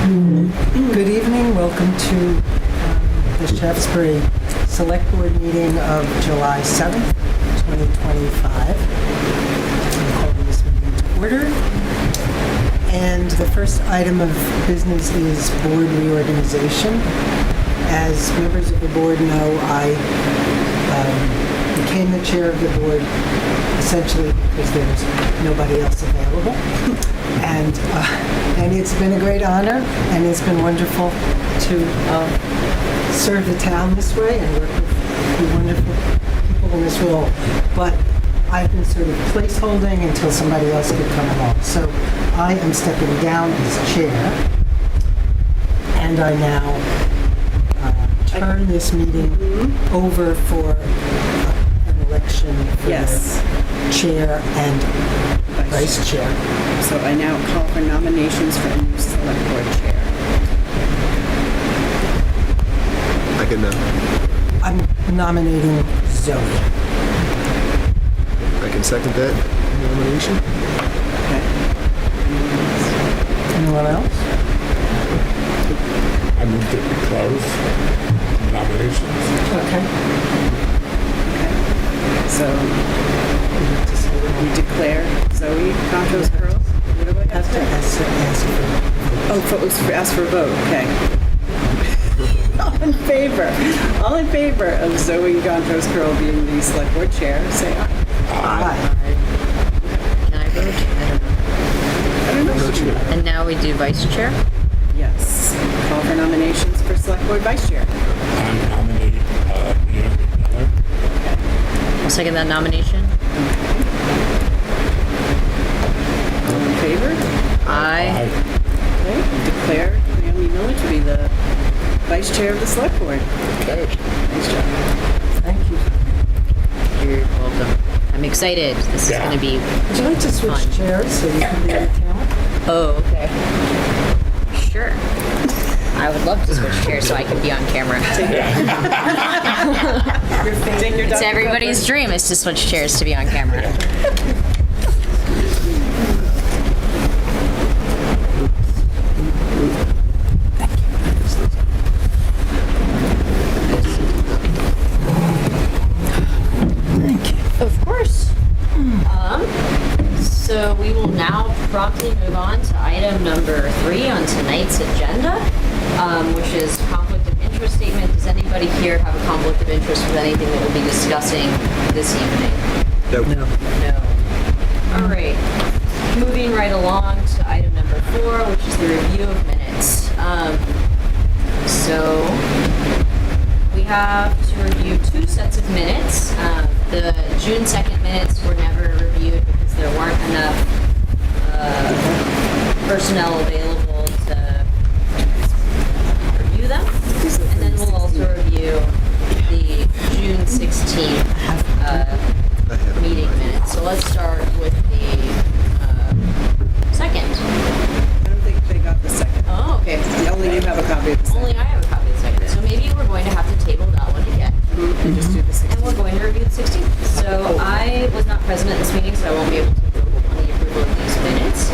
Good evening. Welcome to the Shaftsbury Select Board meeting of July 7th, 2025. I'm calling this meeting to order. And the first item of business is board reorganization. As members of the board know, I became the chair of the board essentially because there's nobody else available. And it's been a great honor, and it's been wonderful to serve the town this way and work with the wonderful people in this role. But I've been sort of placeholding until somebody else could come along. So I am stepping down as chair, and I now turn this meeting over for an election for the chair and vice chair. So I now call for nominations for a new select board chair. I can I'm nominating Zoe. I can second that nomination. Okay. Anyone else? I move that we close nominations. Okay. So we declare Zoe Contos Pearls. What do I have to? Ask Ask for a vote. Okay. All in favor of Zoe Gontos Curl being the select board chair, say aye. Aye. Can I vote? I don't know. And now we do vice chair? Yes. Call for nominations for select board vice chair. I'm nominating Leah Miller. I'll second that nomination. All in favor? Aye. Okay. Declare Naomi Miller to be the vice chair of the select board. Okay. Nice job. Thank you. You're welcome. I'm excited. This is going to be Would you like to switch fun. chairs so you can be on camera? Oh, okay. Sure. I would love to switch chairs so I can be on camera. Take your It's everybody's dream is to switch chairs to be on camera. Of course. So we will now promptly move on to item number 3 on tonight's agenda, which is conflict of interest statement. Does anybody here have a conflict of interest with anything that we'll be discussing this evening? Nope. No. No. All right. Moving right along to item number 4, which is the review of minutes. So we have to review 2 sets of minutes. The June 2nd minutes were never reviewed because there weren't enough personnel available to review them. And then we'll also review the June 16th meeting minutes. So let's start with the second. I don't think they got the second. Oh, okay. Only you have a copy of the second. Only I have a copy of the second. So maybe we're going to have to table that one again. And just do the 16th. And we're going to review the 16th. So I was not present at this meeting, so I won't be able to vote on the approval of these minutes.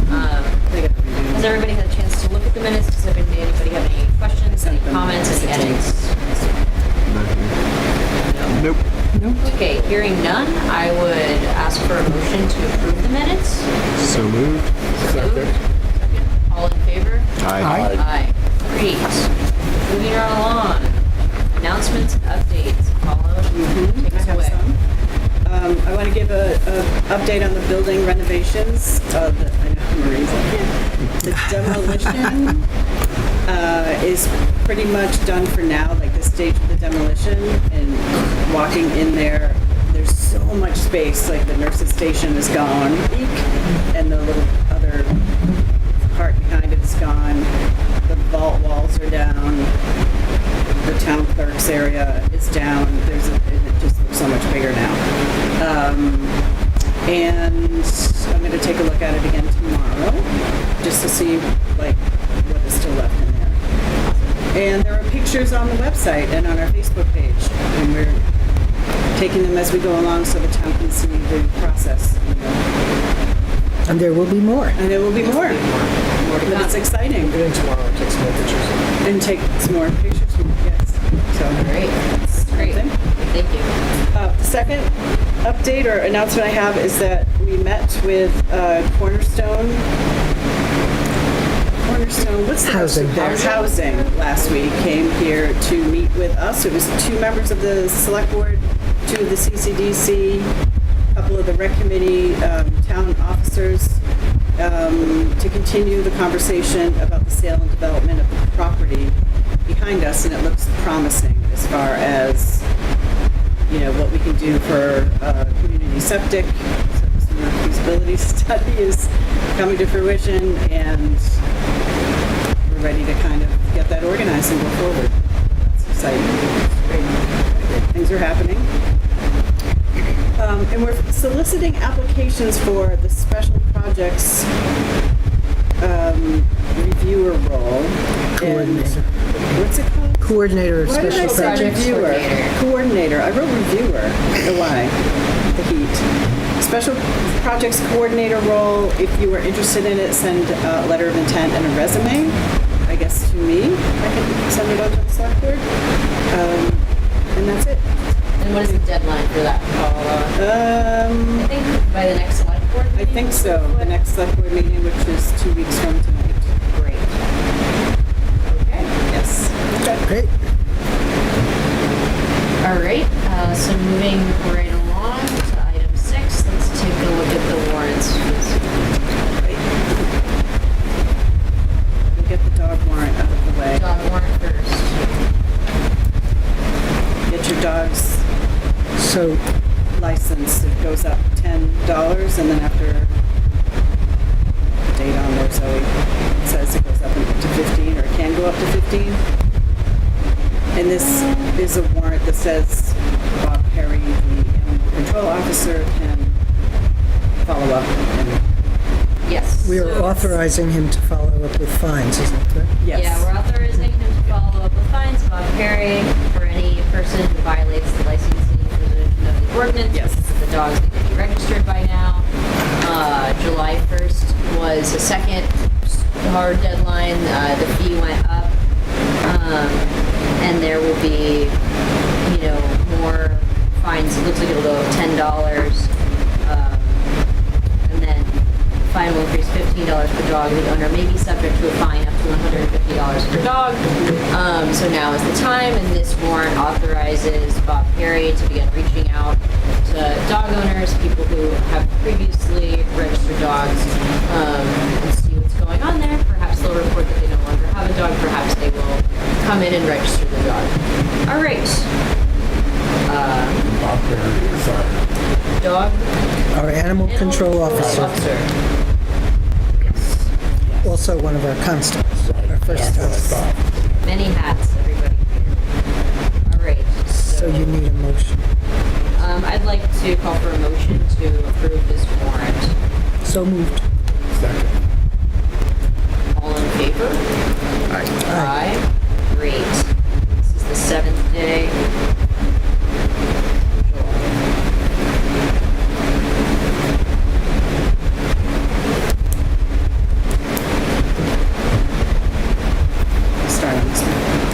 Has everybody had a chance to look at the minutes? Does anybody have any questions, any comments, any edits? Nope. Okay, hearing none, I would ask for a motion to approve the minutes. So moved. Second. All in favor? Aye. Aye. Great. Moving right along. Announcements and updates. Apollo, take us I have away. some. I want to give a update on the building renovations. I know Marie's like, the demolition is pretty much done for now, like the stage of the demolition, and walking in there, there's so much space, like the nurse's station is gone, and the little other part behind it is gone, the vault walls are down, the town clerk's area is down, it just looks so much bigger now. And I'm going to take a look at it again tomorrow, just to see like what is still left in there. And there are pictures on the website and on our Facebook page, and we're taking them as we go along so the town can see the process. And there will be more. And there will be more. More to But it's come. exciting. Get in tomorrow and take some more pictures. And take some more pictures. Yes. So, Great. That's great. Something. Thank you. The second update or announcement I have is that we met with Cornerstone, what's the Housing. Housing last week came here to meet with us. It was 2 members of the select board, 2 of the CCDC, a couple of the rec committee, town officers, to continue the conversation about the sale and development of the property behind us, and it looks promising as far as, you know, what we can do for community septic. So this feasibility study is coming to fruition, and we're ready to kind of get that organized and go forward. That's exciting. It's great. Things are happening. And we're soliciting applications for the special projects reviewer role. Coordinator. What's it called? Coordinator of Why did I special say projects. reviewer? Coordinator. I wrote reviewer. I don't know why. The heat. Special projects coordinator role. If you are interested in it, send a letter of intent and a resume. I guess to me. I can send it out to the select board. And that's it. And what is the deadline for that, Paula? I think by the next select board I meeting? think so. The next select board meeting, which is 2 weeks from tonight. Great. Okay. Yes. Okay. Great. All right, so moving right along to item 6, let's take a look at the warrants. We'll get the dog warrant out of the way. Dog warrant first. Get your dog's So, license. It goes up $10, and then after the date on there, Zoe, it says it goes up to 15, or it can go up to 15. And this is a warrant that says Bob Perry, the animal control officer, can follow up. And Yes. we are so- authorizing him to follow up with fines, is that correct? yes. Yeah, we're authorizing him to follow up with fines, Bob Perry, for any person who violates the licensing provision of the ordinance. Yes. The dogs need to be registered by now. July 1st was a second hard deadline. The fee went up. And there will be, you know, more fines. It looks like it'll go up $10. And then fine will increase $15 per dog. The owner may be subject to a fine up to $150 per dog. So now is the time, and this warrant authorizes Bob Perry to begin reaching out to dog owners, people who have previously registered dogs, and see what's going on there. Perhaps they'll report that they no longer have a dog. Perhaps they will come in and register the dog. All right. Bob Perry is our Dog Our animal control officer, Yes. also one of our constables, our first Yes. constable. Many hats, everybody here. All right. So you need a motion. I'd like to call for a motion to approve this warrant. So moved. second. All in favor? Aye. Great. This is the 7th day. Start on this one.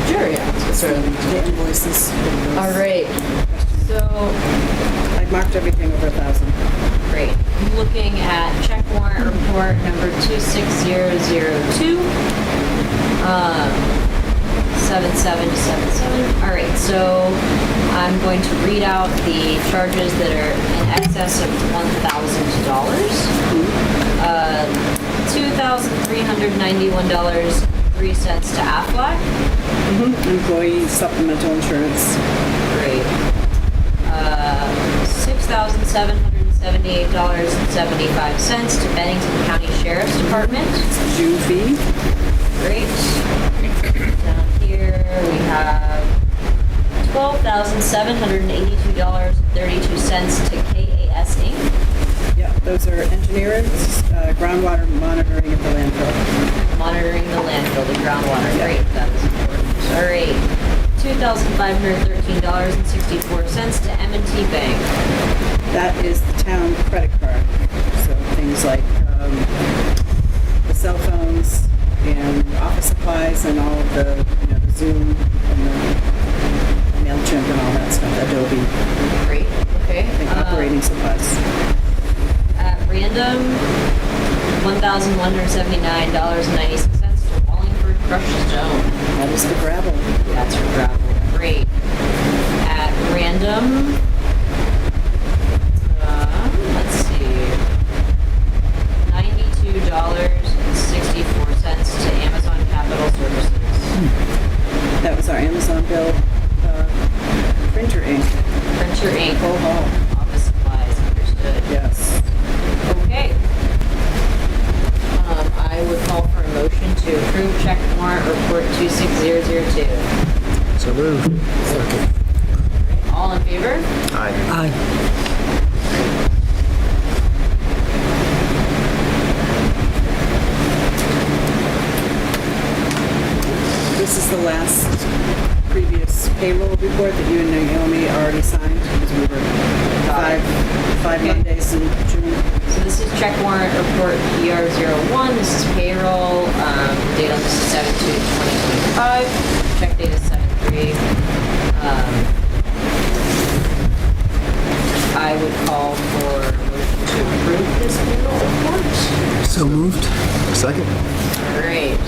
Sure, yeah. Let's get started. The invoices. All right. So, I marked everything over 1,000. great. Looking at check warrant report number 26002. 77 to 77. All right, so I'm going to read out the charges that are in excess of $1,000. $2,391.03 to Aflac. Employee supplemental insurance. Great. $6,778.75 to Bennington County Sheriff's Department. June fee. Great. Down here we have $12,782.32 to KAS Inc. Yeah, those are engineers, groundwater monitoring at the landfill. Monitoring the landfill, the groundwater. Great, that is important. All right. $2,513.64 to M&T Bank. That is the town credit card. So things like the cell phones, and office supplies and all of the, the Zoom and the MailChimp and all that stuff, Adobe, Great, okay. and operating supplies. At random, $1,179.96 to Wallingford crushed stone. That is the gravel. That's for gravel. Great. At random, let's see, $92.64 to Amazon Capital Services. That was our Amazon bill. Printer ink. Printer ink. Oh, Office supplies. Understood. yes. Okay. I would call for a motion to approve check warrant report 26002. So moved. Second. All in favor? Aye. Aye. This is the last previous payroll report that you and Naomi already signed because we were five Okay. Mondays in June. So this is check warrant report PR01. This is payroll. Date on this is 7/2/2025. Check date is 7/3. I would call for a motion to approve this payroll report. So moved. Second? All right.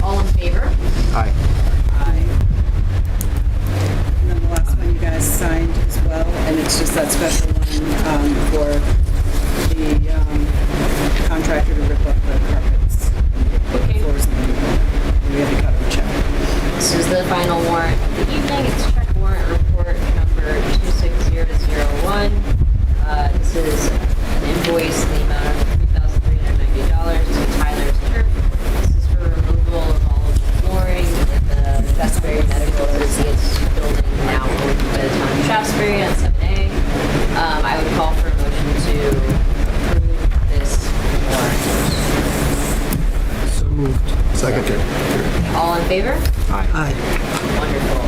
All in favor? Aye. Aye. And then the last one you guys signed as well, and it's just that special one for the contractor to rip up the carpets. Okay. Floors and we had to cut them a check. This is the final warrant of the evening. It's check warrant report number 26001. This is an invoice in the amount of $3,390 to Tyler's Turf. This is for removal of all of the flooring in the Shaftsbury Medical Associates building now owned by the town of Shaftsbury on 7A. I would call for a motion to approve this warrant. So moved. Second. All in favor? Aye. Aye. Wonderful.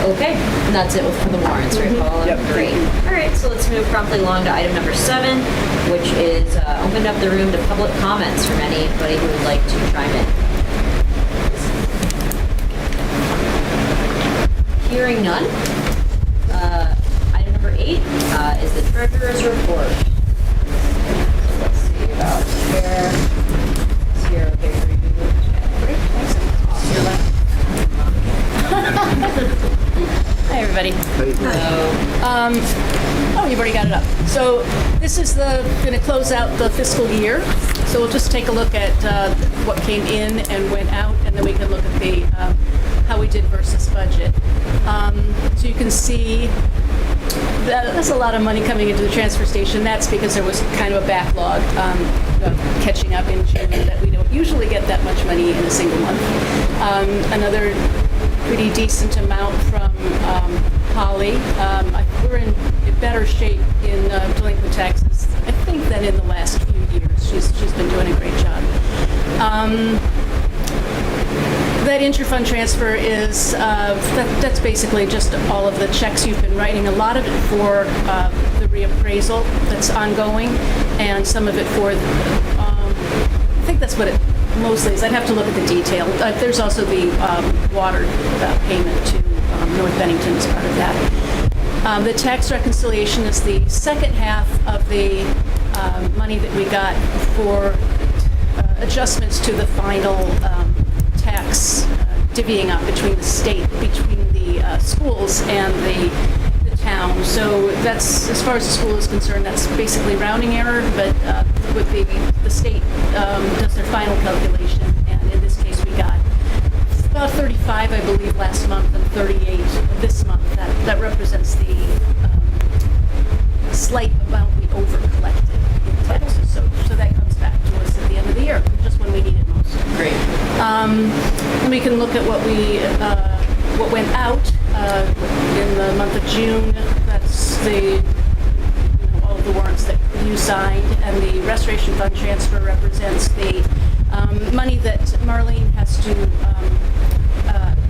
Okay, and that's it for the warrants, right, Paula? Yep. Great. All right, so let's move promptly along to item number 7, which is open up the room to public comments from anybody who would like to chime in. Hearing none. Item number 8 is the treasurer's report. So let's see about chair. Is here okay for you? Great, thanks. Off your left. Hi, everybody. Hey. So, Oh, you've already got it up. So this is going to close out the fiscal year. So we'll just take a look at what came in and went out, and then we can look at the how we did versus budget. So you can see that there's a lot of money coming into the transfer station. That's because there was kind of a backlog catching up in June that we don't usually get that much money in a single month. Another pretty decent amount from Holly. We're in better shape in delinquent taxes, I think, than in the last few years. She's been doing a great job. That interfund transfer is, that's basically just all of the checks you've been writing, a lot of it for the reappraisal that's ongoing, and some of it for, I think that's what it mostly is. I'd have to look at the detail. There's also the water payment to North Bennington as part of that. The tax reconciliation is the second half of the money that we got for adjustments to the final tax divvying up between the state, between the schools and the town. So that's, as far as the school is concerned, that's basically rounding error, but with the state does their final calculation, and in this case we got about 35, I believe, last month, and 38 this month. That represents the slight amount we over-collected in taxes. So that comes back to us at the end of the year, just when we need it most. great. And we can look at what went out in the month of June. That's all of the warrants that you signed, and the restoration fund transfer represents the money that Marlene has to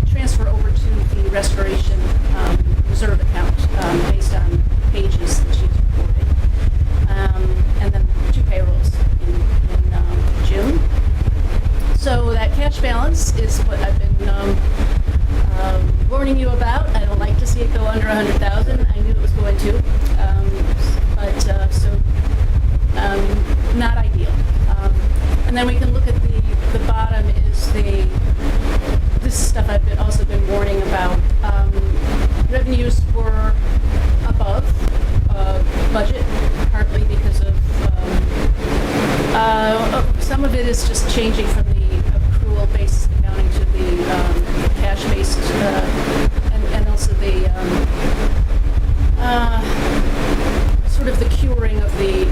transfer over to the restoration reserve account based on pages that she's reporting. And then 2 payrolls in June. So that cash balance is what I've been warning you about. I don't like to see it go under 100,000. I knew it was going to, not ideal. And then we can look at the bottom is this is stuff I've also been warning about. Revenues were above budget, partly because of some of it is just changing from the accrual-based accounting to the cash-based, and also the sort of the curing of the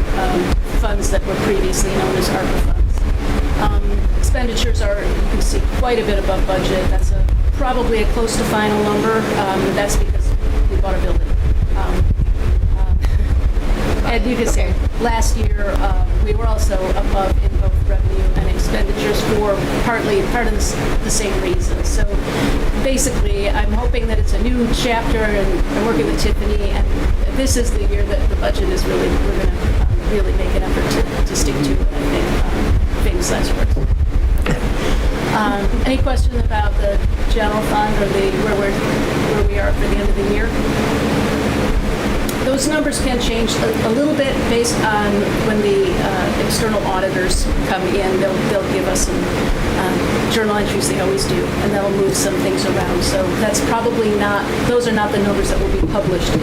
funds that were previously known as ARPA funds. Expenditures are, you can see, quite a bit above budget. That's probably a close to final number. That's because we bought a building. And you can see, last year, we were also above in both revenue and expenditures for part of the same reason. So basically, I'm hoping that it's a new chapter, and I'm working with Tiffany, and this is the year that the budget is really, we're going to really make an effort to stick to it, I think. Famous last words. Any questions about the general fund or where we are for the end of the year? Those numbers can change a little bit based on when the external auditors come in. They'll give us some journal entries, they always do, and they'll move some things around. So that's probably not, those are not the numbers that will be published in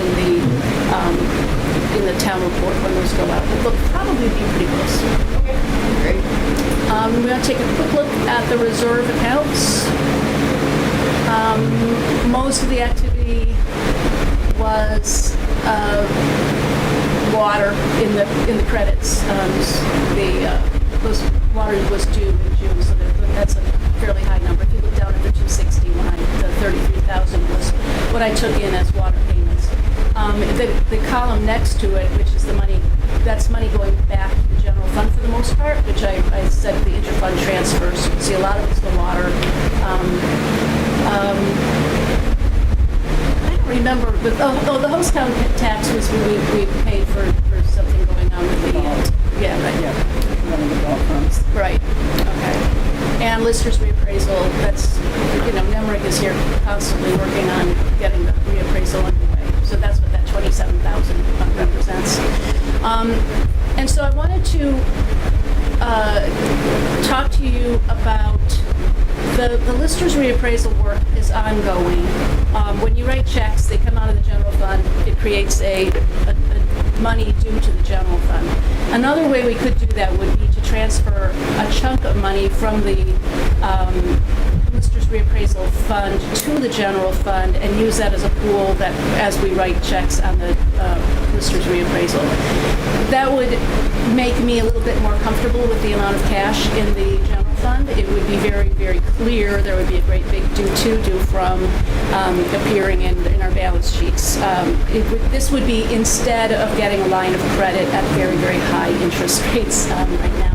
the town report when those go out. But they'll probably be pretty close. Okay, great. We're going to take a quick look at the reserve accounts. Most of the activity was water in the credits. Those water was due in June, so that's a fairly high number. If you look down at the 261, the 33,000 was what I took in as water payments. The column next to it, which is the money, that's money going back to the general fund for the most part, which I said the interfund transfers. You can see a lot of it's the water. I don't remember, but the host town tax was when we paid for something going on with the yeah, right. Yeah, one of the golf funds. Right. Okay. And listers reappraisal. That's Nemrick is here constantly working on getting the reappraisal underway. So that's what that 27,000 represents. And so I wanted to talk to you about the listers reappraisal work is ongoing. When you write checks, they come out of the general fund. It creates a money due to the general fund. Another way we could do that would be to transfer a chunk of money from the listers reappraisal fund to the general fund and use that as a pool that as we write checks on the listers reappraisal. That would make me a little bit more comfortable with the amount of cash in the general fund. It would be very, very clear. There would be a great big due from appearing in our balance sheets. This would be instead of getting a line of credit at very, very high interest rates right now.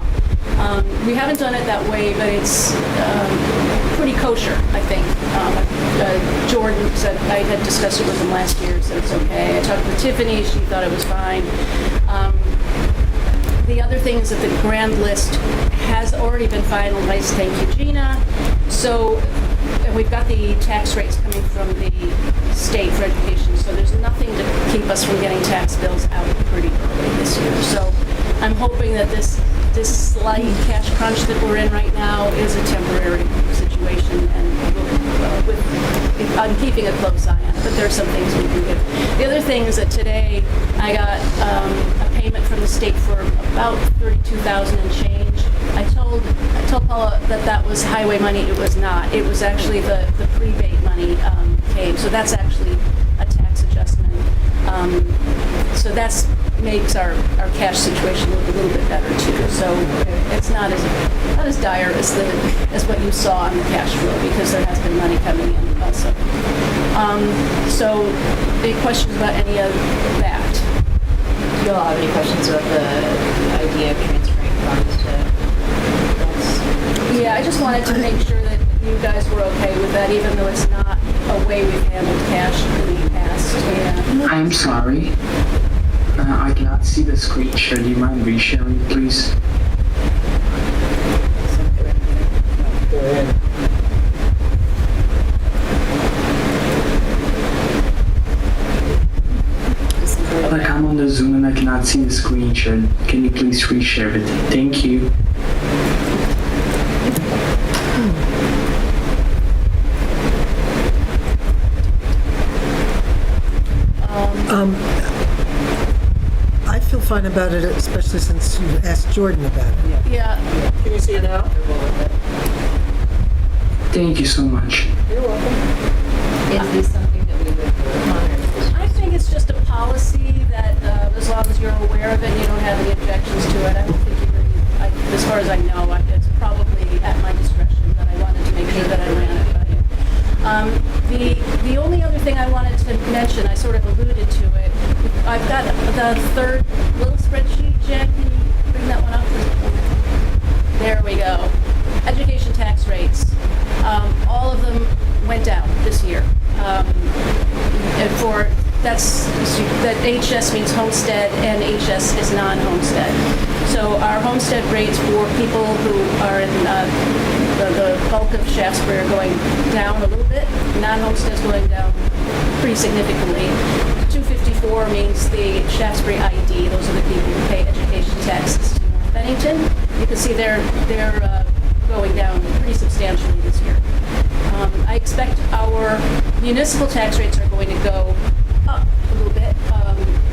We haven't done it that way, but it's pretty kosher, I think. Jordan said, I had discussed it with him last year, said it's okay. I talked with Tiffany, she thought it was fine. The other thing is that the grand list has already been finalized, thank you, Gina. So, and we've got the tax rates coming from the state for education, so there's nothing to keep us from getting tax bills out pretty early this year. So I'm hoping that this slight cash crunch that we're in right now is a temporary situation, and I'm keeping a close eye on it, but there are some things we can do. The other thing is that today I got a payment from the state for about $32,000 and change. I told Paula that was highway money. It was not. It was actually the prebate money came. So that's actually a tax adjustment. So that's makes our cash situation look a little bit better too. So it's not as dire as what you saw on the cash flow, because there has been money coming in also. So any questions about any of that? Do you all have any questions about the idea of transferring funds to Yeah, I just wanted to make sure that you guys were okay with that, even though it's not a way we've handled cash in the past. next. I'm sorry. I cannot see the screen share. Do you mind resharing, please? Go ahead. Like I'm on the Zoom and I cannot see the screen share. Can you please reshare it? Thank you. I feel fine about it, especially since you asked Jordan about it. Yeah, Can you see it now? Thank you so much. You're welcome. Is this something that we would vote on, or is this I think it's just a policy that as long as you're aware of it and you don't have any objections to it, I don't think you really, as far as I know, it's probably at my discretion, but I wanted to make sure that I ran it by you. The only other thing I wanted to mention, I sort of alluded to it, I've got the third little spreadsheet. Jen, can you bring that one up? There we go. Education tax rates. All of them went down this year. And for that HS means homestead and HS is non-homestead. So our homestead rates for people who are in the bulk of Shaftsbury are going down a little bit. Non-homestead's going down pretty significantly. 254 means the Shaftsbury ID. Those are the people who pay education taxes to North Bennington. You can see they're going down pretty substantially this year. I expect our municipal tax rates are going to go up a little bit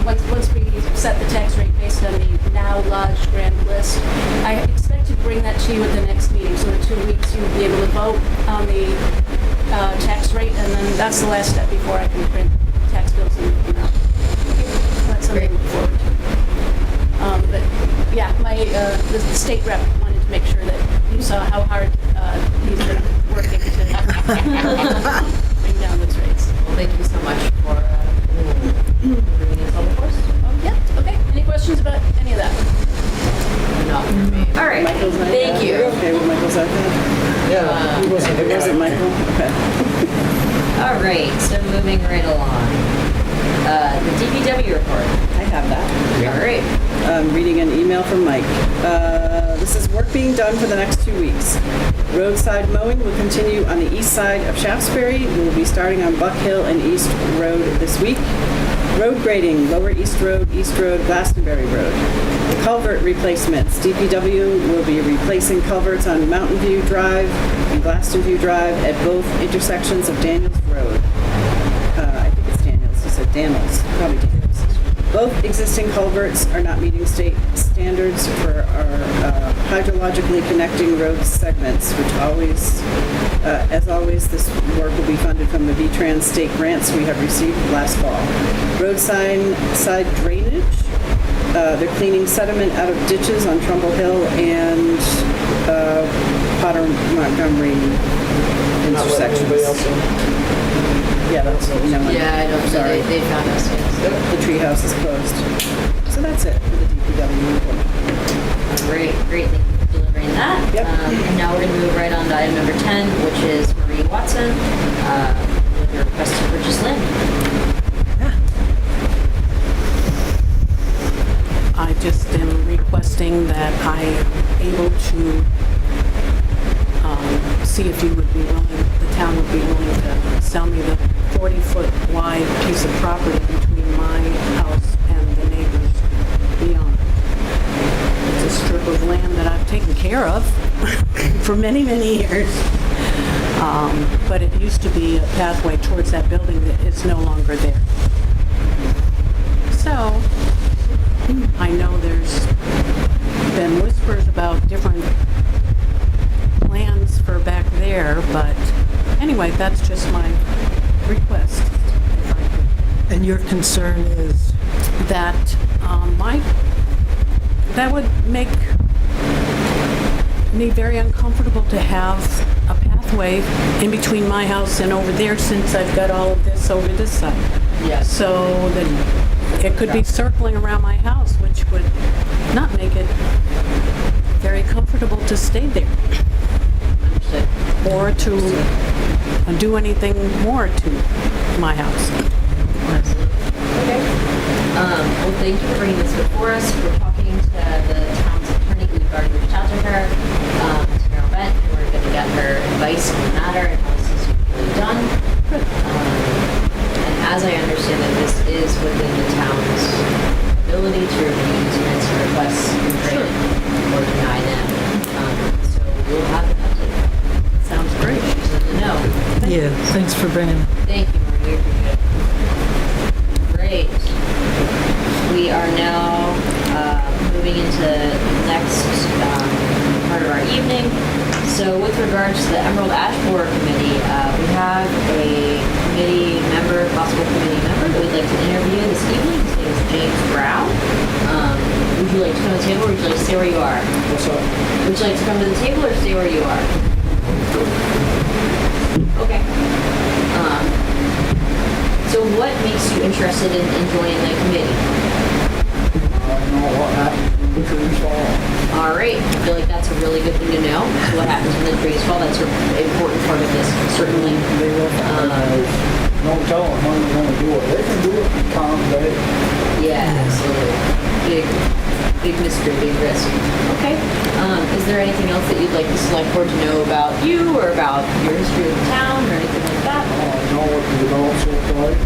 once we set the tax rate based on the now lodged grand list. I expect to bring that to you at the next meeting. So in 2 weeks you'll be able to vote on the tax rate, and then that's the last step before I can print tax bills and that's something to look forward to. But yeah, the state rep wanted to make sure that you saw how hard he's been working to bring down those rates. Well, thank you so much for bringing this all before us. Yeah, okay. Any questions about any of that? Not for me. All right, Michael's not thank you. Okay, with Michael's iPad? Yeah. He wasn't Was it Michael? Okay. All right, so moving right along. The DPW report. I have that. All right. Reading an email from Mike. This is work being done for the next 2 weeks. Roadside mowing will continue on the east side of Shaftsbury. We will be starting on Buck Hill and East Road this week. Road grading, Lower East Road, Glastonbury Road. Culvert replacements. DPW will be replacing culverts on Mountain View Drive and Glastonview Drive at both intersections of Daniels Road. I think it's Daniels. You said Daniels. Probably Daniels. Both existing culverts are not meeting state standards for our hydrologically connecting road segments, which always, as always, this work will be funded from the VTrans state grants we have received last fall. Roadside drainage. They're cleaning sediment out of ditches on Trumbull Hill and Potter Montgomery intersections. Yeah, that's what we know. Yeah, I know. So Sorry. they found us. Yes. The treehouse is closed. So that's it for the DPW report. Great. Thank you for delivering that. Yep. And now we're going to move right on to item number 10, which is Marie Watson with your request to purchase land. I just am requesting that I am able to see if you would be willing, the town would be willing to sell me the 40-foot wide piece of property between my house and the neighbors beyond. It's a strip of land that I've taken care of for many, many years. But it used to be a pathway towards that building that is no longer there. So, I know there's been whispers about different plans for back there, but anyway, that's just my request. If I could. And your concern is? That that would make me very uncomfortable to have a pathway in between my house and over there, since I've got all of this over this side. Yes. So that it could be circling around my house, which would not make it very comfortable to stay there Understood. or to do anything more to my house. Understood. Well, thank you for bringing this before us. We're talking to the town's attorney. We've already reached out to her, to Carol Bent, and we're going to get her advice on the matter and how this is usually done. And as I understand it, this is within the town's ability to review easements and requests and grant or deny them. So we'll have an update. Sounds great. She's in the know. Yeah, thanks for bringing. Thank you, Marie. We appreciate it. Great. We are now moving into the next part of our evening. So with regards to the Emerald Ash Borer Committee, we have a committee member, possible committee member that we'd like to interview this evening. His name is James Brown. Would you like to come to the table or would you like to stay where you are? What's up? Would you like to come to the table or stay where you are? Okay. So what makes you interested in joining the committee? I know what happened when the trees fall. All right. I feel like that's a really good thing to know. So what happens when the trees fall? That's an important part of this, certainly. They will fall. No telling when they're gonna do it. They can do it in calm day. Yeah, absolutely. Big mystery, big risk. Okay. Is there anything else that you'd like the select board to know about you or about your history of the town or anything like that? I know what the adults look like. I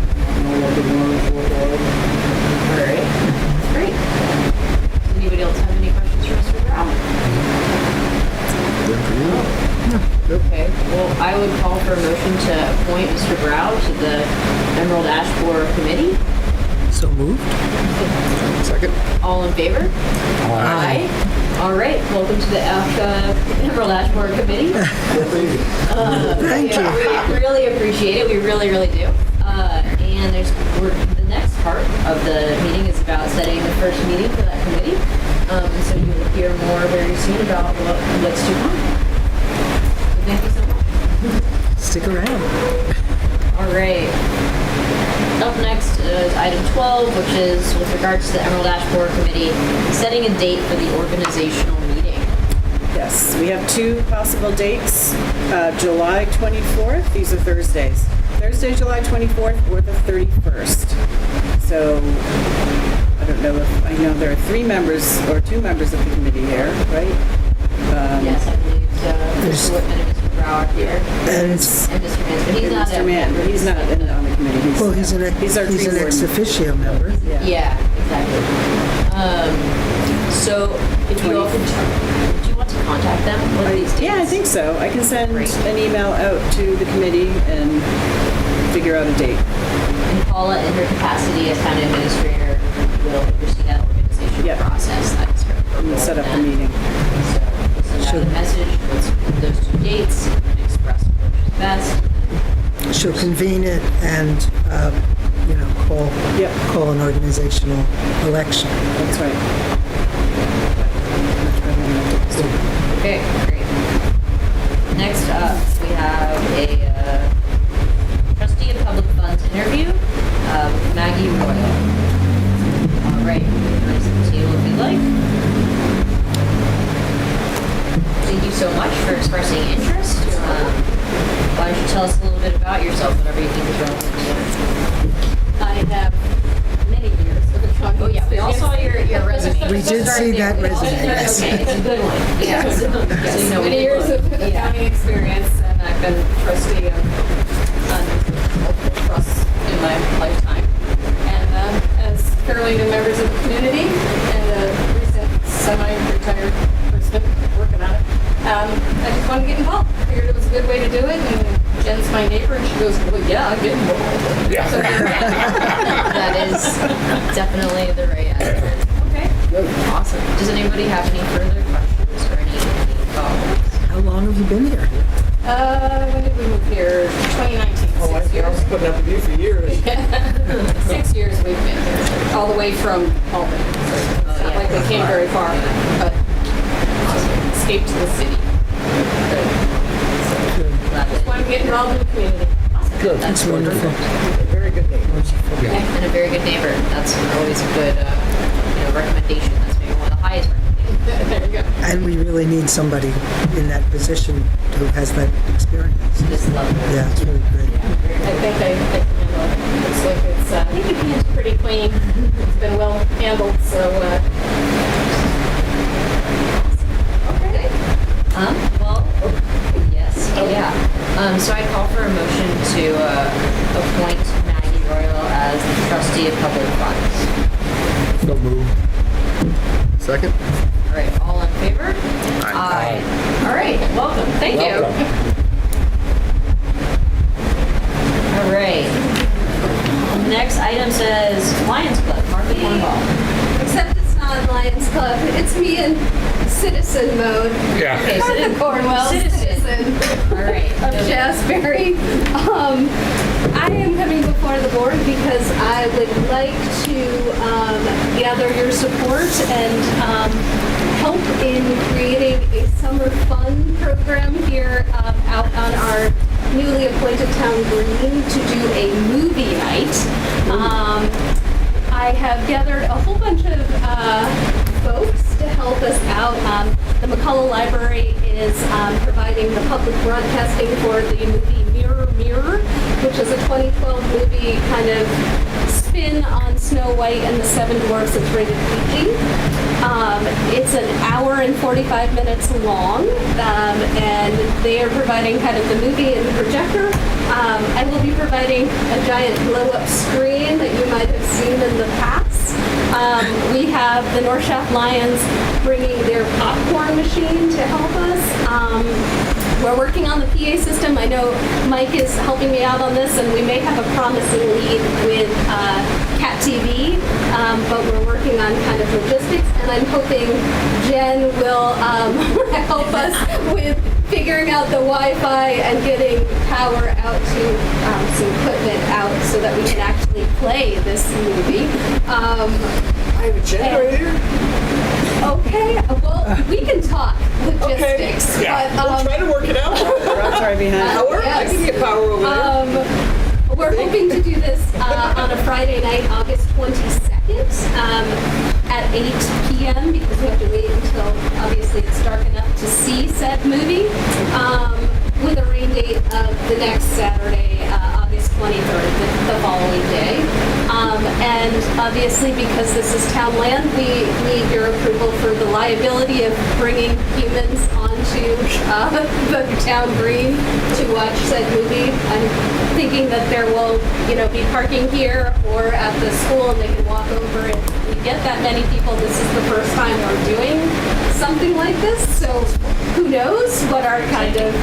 know what the runners look like. All right. Great. Does anybody else have any questions for Mr. Brown? Okay. Well, I would call for a motion to appoint Mr. Brown to the Emerald Ash Borer Committee. So moved. Second? All in favor? Aye. All right. Welcome to the Emerald Ash Borer Committee. Thank you. We really appreciate it. We really, really do. And the next part of the meeting is about setting the first meeting for that committee. So you will hear more very soon about what's to come. So thank you so much. Stick around. All right. Up next is item 12, which is with regards to the Emerald Ash Borer Committee, setting a date for the organizational meeting. Yes, we have two possible dates. July 24th, these are Thursdays. Thursday, July 24th or the 31st. So I don't know if, I know there are three members or two members of the committee here, right? Yes, I believe so. Mr. Whitman and Mr. Brower here. And And Mr. Mansfield. He's not Mr. a Mann, member. he's not on the committee. well, he's an tree ex warden. officio member. Yeah, exactly. So if you all could, do you want to contact them with these dates? Yeah, I think so. I can send Great. an email out to the committee and figure out a date. And Paula, in her capacity as town administrator, will oversee that organizational Yep. process. That's her. And we'll set up the meeting. So we'll send out a message with those two dates and express which is best. She'll convene it and, Yep. call an organizational election. That's right. Okay, great. Next up, we have a trustee of public funds interview with Maggie Royal. All right, nice to see you if you'd like. Thank you so much for expressing interest. Why don't you tell us a little bit about yourself, whatever you think is relevant. I have many years of accounting Oh yeah, we all saw your resume. We did Start see there. that resume, yes. Okay, it's a good one. Yeah. Yes. So you know Many we years look. of accounting experience, and I've been trustee of multiple trusts in my lifetime. And as fairly new members of the community and a recent semi-retired person working on it, I just wanted to get involved. I figured it was a good way to do it, and Jen's my neighbor, and she goes, well, yeah, get involved. Yeah. So, That is definitely the right answer. Okay. Awesome. Does anybody have any further questions or any follow-ups? How long have you been here? when did we move here? 2019, Oh, I 6 years. was putting up with you for years. 6 years we've been here, all the way from Albany. So it's not yeah. like we came very far, but escaped to the city. Glad Just that- want to get involved in the community. Awesome. Good, That's that's wonderful. Very good neighbors. And a very good neighbor. That's always a good, recommendation. That's maybe one of the highest recommendations. There you go. And we really need somebody in that position who has that experience. This level. Yeah, it's really great. I think I can handle it. It's like it's I think it's pretty clean. It's been well handled, so, Okay. Well, yes, yeah. So I call for a motion to appoint Maggie Royal as the trustee of public funds. So move. Second? All right, all in favor? Aye. All right, welcome. thank you. All right. Next item says Lions Club, Martha Cornwall. Except it's not Lions Club. It's me in citizen mode. Yeah. Okay, Martha Cornwell, citizen All right. of Shaftsbury. I am coming before the board because I would like to gather your support and help in creating a summer fun program here out on our newly appointed town green to do a movie night. I have gathered a whole bunch of folks to help us out. The McCullough Library is providing the public broadcasting for the movie Mirror, which is a 2012 movie kind of spin on Snow White and the Seven Dwarfs. It's rated PG. It's an hour and 45 minutes long, and they are providing kind of the movie and the projector. I will be providing a giant blow-up screen that you might have seen in the past. We have the North Shaft Lions bringing their popcorn machine to help us. We're working on the PA system. I know Mike is helping me out on this, and we may have a promising lead with Cat TV, but we're working on kind of logistics, and I'm hoping Jen will help us with figuring out the Wi-Fi and getting power out to some equipment out so that we can actually play this movie. I have a generator. Okay, well, we can talk logistics, Yeah. but We'll try to work it out. That's right behind. Power? I can get power over there. we're hoping to do this on a Friday night, August 22nd, at 8 p.m. because we have to wait until obviously it's dark enough to see said movie, with a rain date of the next Saturday, August 23rd, the following day. And obviously, because this is town land, we need your approval for the liability of bringing humans onto the town green to watch said movie. I'm thinking that there will, be parking here or at the school, and they can walk over. And if we get that many people, this is the first time we're doing something like this. So who knows what our kind of,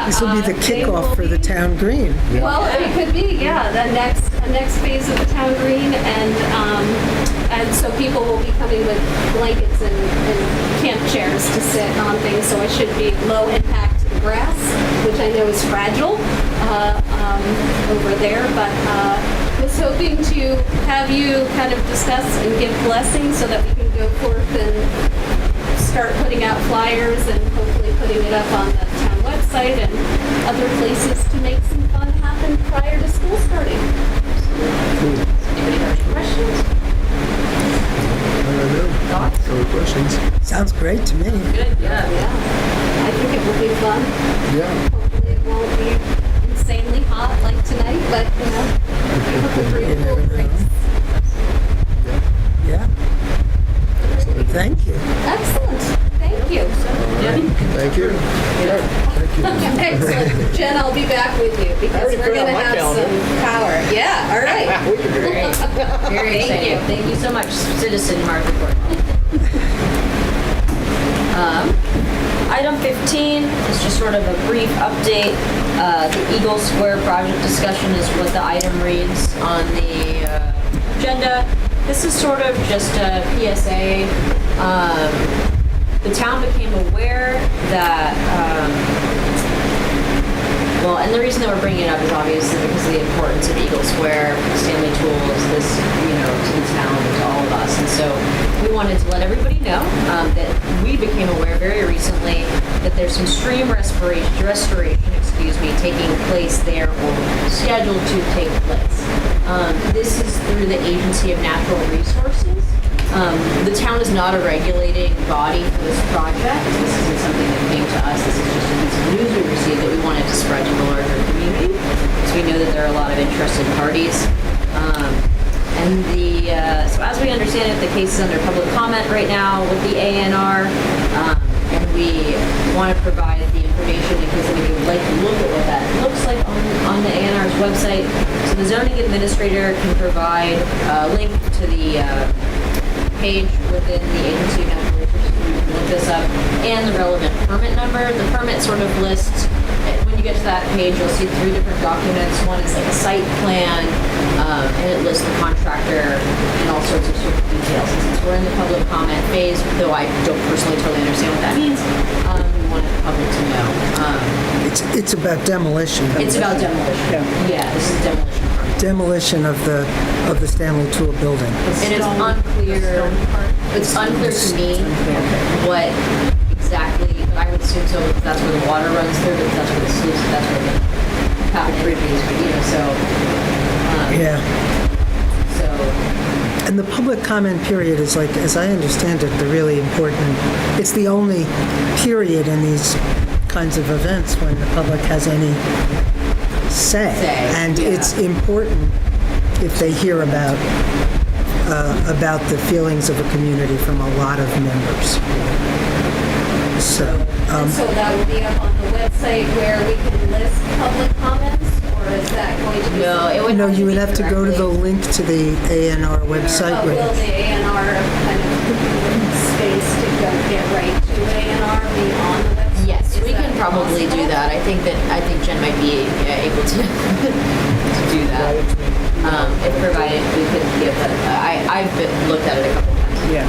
This will be the day will kickoff for the be. town green. Well, it could be, the next phase of the town green, and so people will be coming with blankets and camp chairs to sit on things. So it should be low impact grass, which I know is fragile over there. But was hoping to have you kind of discuss and give blessings so that we can go forth and start putting out flyers and hopefully putting it up on the town website and other places to make some fun happen prior to school starting. Anybody have any questions? Thoughts? No questions? Sounds great to me. Good, yeah. Yeah, I think it will be fun. Yeah. Hopefully it won't be insanely hot like tonight, but a couple 3 or 4 drinks. Yeah. Thank you. Excellent. Thank you. Thank you. Excellent. Jen, I'll be back with you because already we're put it going on to my have calendar. some power. Yeah, all right. We can do it. Great. Very exciting. Thank you so much, Citizen Martha Cornwell. Item 15 is just sort of a brief update. The Eagle Square project discussion is what the item reads on the agenda. This is sort of just a PSA. The town became aware that, and the reason that we're bringing it up is obviously because of the importance of Eagle Square, Stanley Tools, this, to the town, to all of us. And so we wanted to let everybody know that we became aware very recently that there's some stream restoration, taking place there or scheduled to take place. This is through the Agency of Natural Resources. The town is not a regulating body for this project. This isn't something that came to us. This is just a piece of news we received that we wanted to spread to the larger community, because we know that there are a lot of interested parties. And so as we understand it, the case is under public comment right now with the ANR, and we want to provide the information in case anybody would like to look at what that looks like on the ANR's website. So the zoning administrator can provide a link to the page within the agency of natural resources. You can look this up, and the relevant permit number. The permit sort of lists, when you get to that page, you'll see 3 different documents. One is like a site plan, and it lists the contractor and all sorts of details. And since we're in the public comment phase, though I don't personally totally understand what that means, we wanted the public to know. It's about demolition. It's about demolition. Yeah, this is demolition. Demolition of the Stanley Tool building. And it's unclear. It's unclear to me what exactly, but I would assume so because that's where the water runs through, because that's where the sluice, that's where the patent is, so. Yeah. So. And the public comment period is like, as I understand it, the really important, it's the only period in these kinds of events when the public has any say. And it's important if they hear about the feelings of a community from a lot of members. So, And so that will be up on the website where we can list public comments, or is that going to be? No, it would. no, you would have to go to the link to the ANR website. Will the ANR kind of space to go get right to ANR be on the website? Yes, Is we that can probably do possible? that. I think Jen might be able to to do that. If provided we could give that. I've looked at it a couple times. Yeah.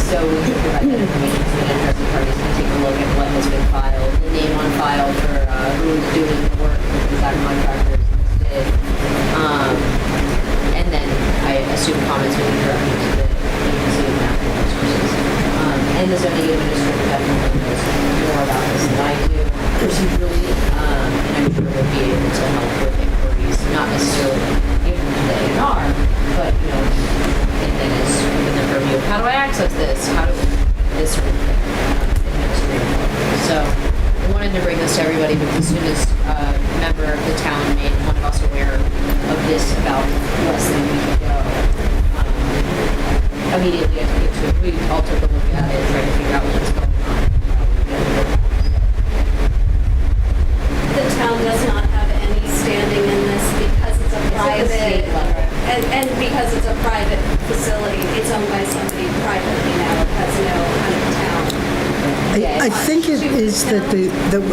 So we can provide that information to the interested parties to take a look at what has been filed, the name on file for who's doing the work, because that contractor is listed. And then I assume comments will be directed to the agency of natural resources. And the zoning administrator definitely knows more about this than I do procedurally, and I'm sure they'll be able to help with inquiries, not necessarily even to the A&R, but, and then it's within the purview of how do I access this? How do this sort of thing? Administrative. So I wanted to bring this to everybody because as soon as a member of the town made one of us aware of this about less than a week ago, immediately I took it to it. We all took a look at it, tried to figure out what's going on. The town does not have any standing in this because it's a private, and because it's a private facility, it's owned by somebody privately now. It has no kind of town. I think it is that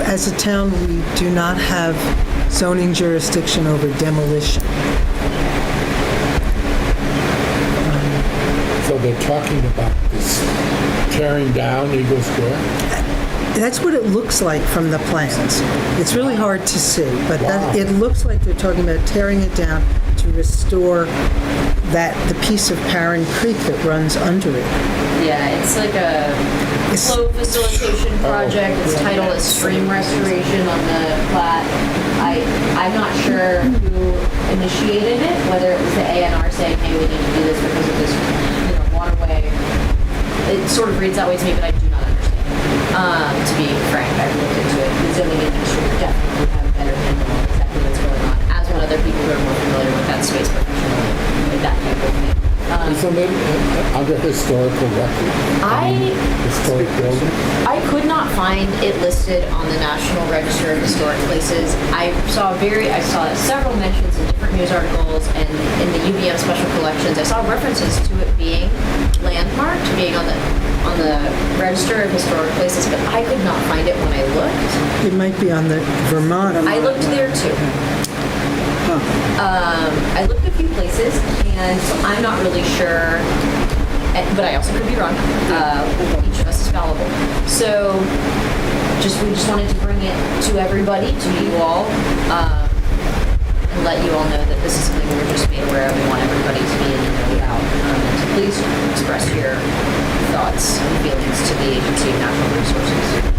as a town, we do not have zoning jurisdiction over demolition. So they're talking about this tearing down Eagle Square? That's what it looks like from the plans. It's really hard to see, but it looks like they're talking about tearing it down to restore the piece of Perrin Creek that runs under it. Yeah, it's like a flow facilitation project. It's titled as stream restoration on the plat. I'm not sure who initiated it, whether it was the ANR saying, hey, we need to do this because of this waterway. It sort of reads that way to me, but I do not understand. To be frank, I've looked into it. The zoning administrator definitely have a better handle on exactly what's going on, as will other people who are more familiar with that space professionally, like that type of thing. Isn't it under historical record? Historic building? I could not find it listed on the National Register of Historic Places. I saw several mentions in different news articles and in the UVM special collections. I saw references to it being landmarked, being on the Register of Historic Places, but I could not find it when I looked. It might be on the Vermont. I looked there too. I looked a few places, and so I'm not really sure, but I also could be wrong. Each of us is fallible. So we just wanted to bring it to everybody, to you all, and let you all know that this is something we're just made aware of. We want everybody to be in the know about. So please express your thoughts and feelings to the Agency of Natural Resources.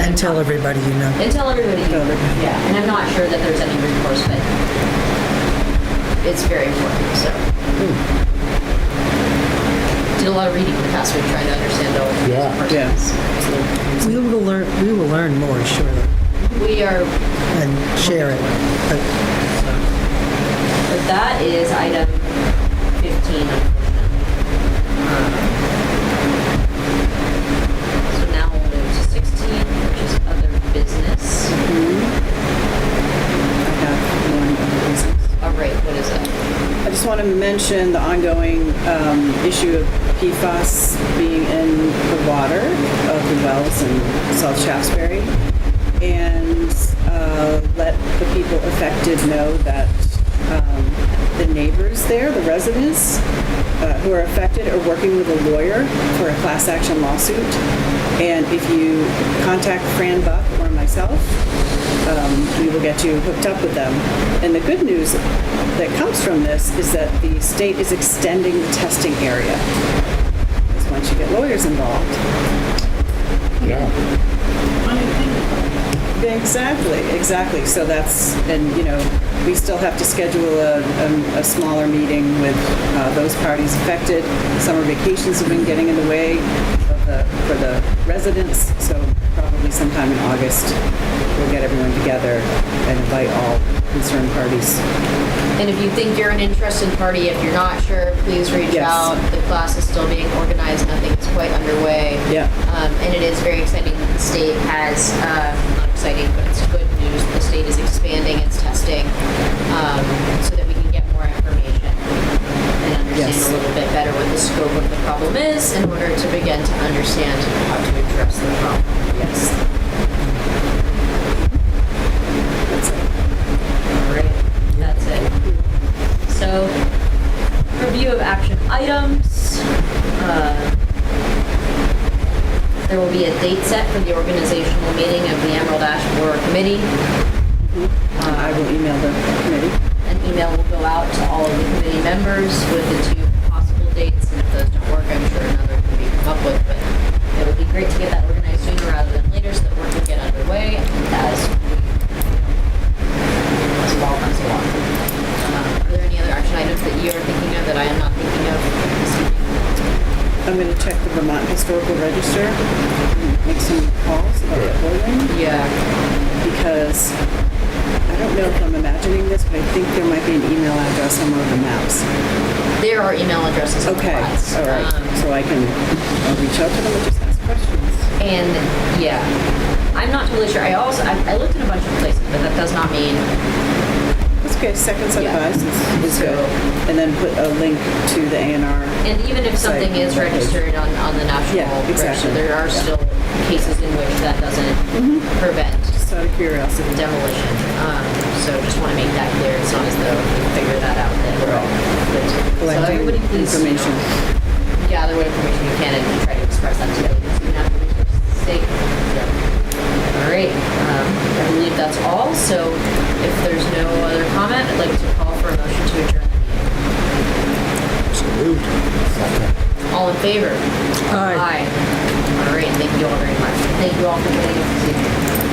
And tell everybody you know. And tell everybody you know. Yeah, and I'm not sure that there's any recourse, but it's very important, so. Did a lot of reading the past week trying to understand all of these persons. We will learn more, surely, We are, and share it. But But that is item 15, unfortunately. So now we'll move to 16, which is other business. I have one other business. All right, what is it? I just want to mention the ongoing issue of PFAS being in the water of the wells in South Shaftsbury, and let the people affected know that the neighbors there, the residents who are affected, are working with a lawyer for a class action lawsuit. And if you contact Fran Buck or myself, we will get you hooked up with them. And the good news that comes from this is that the state is extending the testing area. Because once you get lawyers involved. Yeah. Exactly. So that's, and you know, we still have to schedule a smaller meeting with those parties affected. Summer vacations have been getting in the way for the residents, so probably sometime in August, we'll get everyone together and invite all concerned parties. And if you think you're an interested party, if you're not sure, please reach Yes. out. The class is still being organized. Nothing is quite underway. Yeah. And it is very exciting that the state has, not exciting, but it's good news. The state is expanding its testing so that we can get more information and understand Yes. a little bit better what the scope of the problem is in order to begin to understand how to address the problem. Yes. That's it. All right, that's it. So, review of action items. There will be a date set for the organizational meeting of the Emerald Ash Borer Committee. I will email the committee. An email will go out to all of the committee members with the 2 possible dates, and if those don't work, I'm sure another can be come up with, but it would be great to get that organized sooner rather than later so that work can get underway as well comes along. Are there any other action items that you are thinking of that I am not thinking of this evening? I'm going to check the Vermont Historical Register, make some calls about the building. Yeah. Because I don't know if I'm imagining this, but I think there might be an email address on one of the maps. There are email addresses on the Okay, plats. all right. So I'll reach out to them and just ask questions. And yeah, I'm not totally sure. I looked in a bunch of places, but that does not mean That's okay, second set of Yeah. eyes is So- good. And then put a link to the A&R. And even if something is registered on the national Yeah, exactly. register, there are still cases in which that doesn't prevent Just out of curiosity. demolition. So just want to make that clear. It's not as though we figure that out that we're all good. So Collecting everybody please information. gather what information you can and try to express that to the so you have the resources to state. All right. I believe that's all. So if there's no other comment, I'd like to call for a motion to adjourn the meeting. So moved. All in favor? Aye. Aye. All right, thank you all very much. Thank you all for joining us this evening.